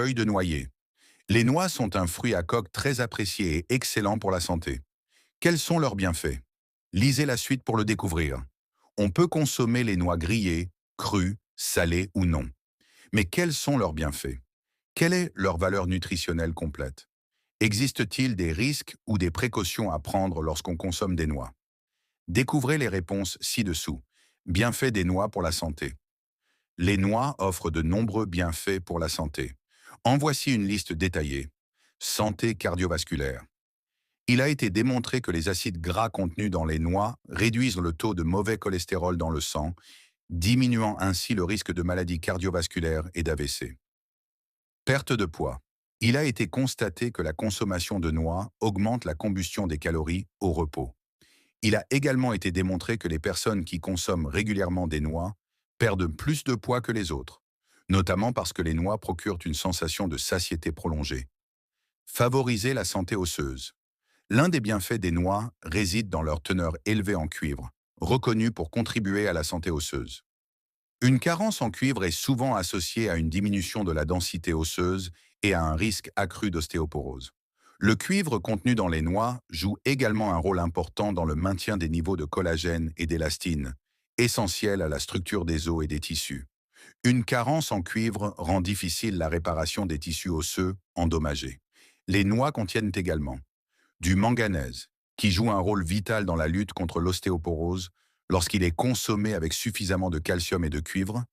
feuilles de noyer. Les noix sont un fruit à coque très apprécié et excellent pour la santé. Quels sont leurs bienfaits? Lisez la suite pour le découvrir. On peut consommer les noix grillées, crues, salées ou non. Mais quels sont leurs bienfaits? Quelle est leur valeur nutritionnelle complète? Existe-t-il des risques ou des précautions à prendre lorsqu'on consomme des noix? Découvrez les réponses ci-dessous. Bienfaits des noix pour la santé. Les noix offrent de nombreux bienfaits pour la santé. En voici une liste détaillée. Santé cardiovasculaire. Il a été démontré que les acides gras contenus dans les noix réduisent le taux de mauvais cholestérol dans le sang, diminuant ainsi le risque de maladies cardiovasculaires et d'AVC. Perte de poids. Il a été constaté que la consommation de noix augmente la combustion des calories au repos. Il a également été démontré que les personnes qui consomment régulièrement des noix perdent plus de poids que les autres, notamment parce que les noix procurent une sensation de satiété prolongée. Favoriser la santé osseuse. L'un des bienfaits des noix réside dans leur teneur élevée en cuivre, reconnue pour contribuer à la santé osseuse. Une carence en cuivre est souvent associée à une diminution de la densité osseuse et à un risque accru d'ostéoporose. Le cuivre contenu dans les noix joue également un rôle important dans le maintien des niveaux de collagène et d'élastine, essentiels à la structure des os et des tissus. Une carence en cuivre rend difficile la réparation des tissus osseux endommagés. Les noix contiennent également du manganèse, qui joue un rôle vital dans la lutte contre l'ostéoporose lorsqu'il est consommé avec suffisamment de calcium et de cuivre,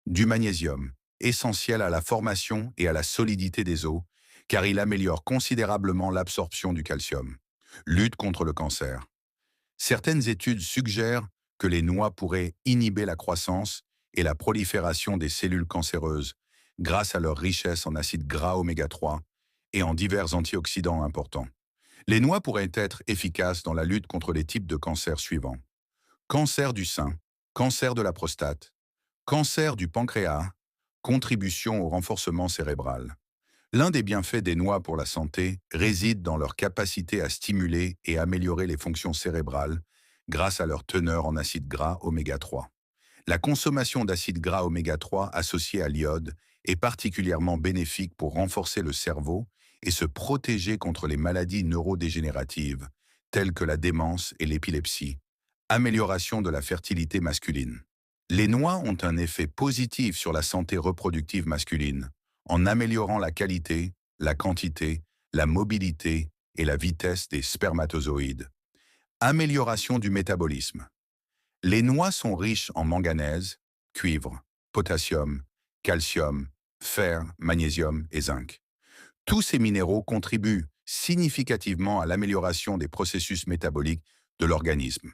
du magnésium, essentiel à la formation et à la solidité des os, car il améliore considérablement l'absorption du calcium. Lutte contre le cancer. Certaines études suggèrent que les noix pourraient inhiber la croissance et la prolifération des cellules cancéreuses grâce à leur richesse en acides gras oméga 3 et en divers antioxydants importants. Les noix pourraient être efficaces dans la lutte contre les types de cancers suivants. Cancer du sein, cancer de la prostate, cancer du pancréas, contribution au renforcement cérébral. L'un des bienfaits des noix pour la santé réside dans leur capacité à stimuler et améliorer les fonctions cérébrales grâce à leur teneur en acides gras oméga 3. La consommation d'acides gras oméga 3 associés à l'iode est particulièrement bénéfique pour renforcer le cerveau et se protéger contre les maladies neurodégénératives, telles que la démence et l'épilepsie. Amélioration de la fertilité masculine. Les noix ont un effet positif sur la santé reproductive masculine, en améliorant la qualité, la quantité, la mobilité et la vitesse des spermatozoïdes. Amélioration du métabolisme. Les noix sont riches en manganèse, cuivre, potassium, calcium, fer, magnésium et zinc. Tous ces minéraux contribuent significativement à l'amélioration des processus métaboliques de l'organisme.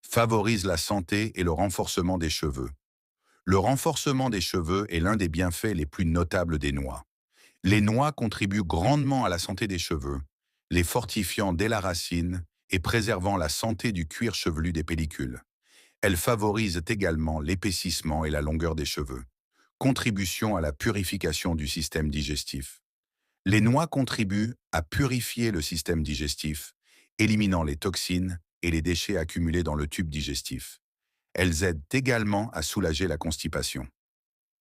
Favorisent la santé et le renforcement des cheveux. Le renforcement des cheveux est l'un des bienfaits les plus notables des noix. Les noix contribuent grandement à la santé des cheveux, les fortifiant dès la racine et préservant la santé du cuir chevelu des pellicules. Elles favorisent également l'épaississement et la longueur des cheveux. Contribution à la purification du système digestif. Les noix contribuent à purifier le système digestif, éliminant les toxines et les déchets accumulés dans le tube digestif. Elles aident également à soulager la constipation.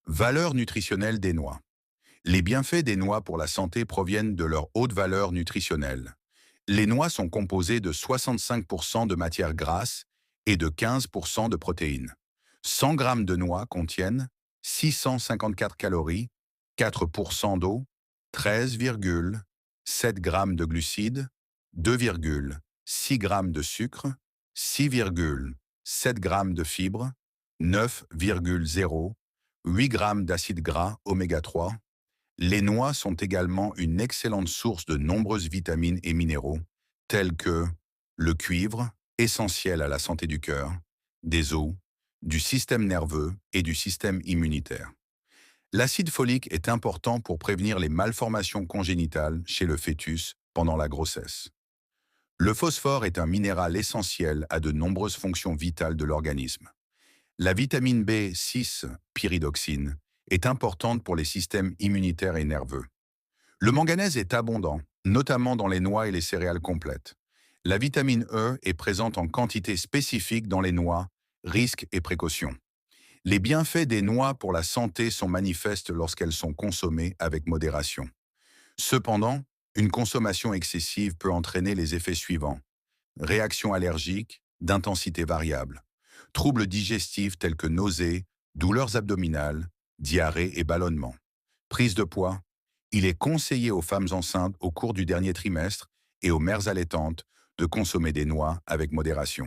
Valeur nutritionnelle des noix. Les bienfaits des noix pour la santé proviennent de leur haute valeur nutritionnelle. Les noix sont composées de 65% de matières grasses et de 15% de protéines. 100 grammes de noix contiennent 654 calories, 4% d'eau, 13,7 grammes de glucides, 2,6 grammes de sucre, 6,7 grammes de fibres, 9,08 grammes d'acides gras oméga 3. Les noix sont également une excellente source de nombreuses vitamines et minéraux, tels que le cuivre, essentiel à la santé du cœur, des os, du système nerveux et du système immunitaire. L'acide folique est important pour prévenir les malformations congénitales chez le fœtus pendant la grossesse. Le phosphore est un minéral essentiel à de nombreuses fonctions vitales de l'organisme. La vitamine B6, pyridoxine, est importante pour les systèmes immunitaires et nerveux. Le manganèse est abondant, notamment dans les noix et les céréales complètes. La vitamine E est présente en quantité spécifique dans les noix, risques et précautions. Les bienfaits des noix pour la santé sont manifestes lorsqu'elles sont consommées avec modération. Cependant, une consommation excessive peut entraîner les effets suivants: réactions allergiques d'intensité variable, troubles digestifs tels que nausées, douleurs abdominales, diarrhée et ballonnement, prise de poids. Il est conseillé aux femmes enceintes au cours du dernier trimestre et aux mères allaitantes de consommer des noix avec modération.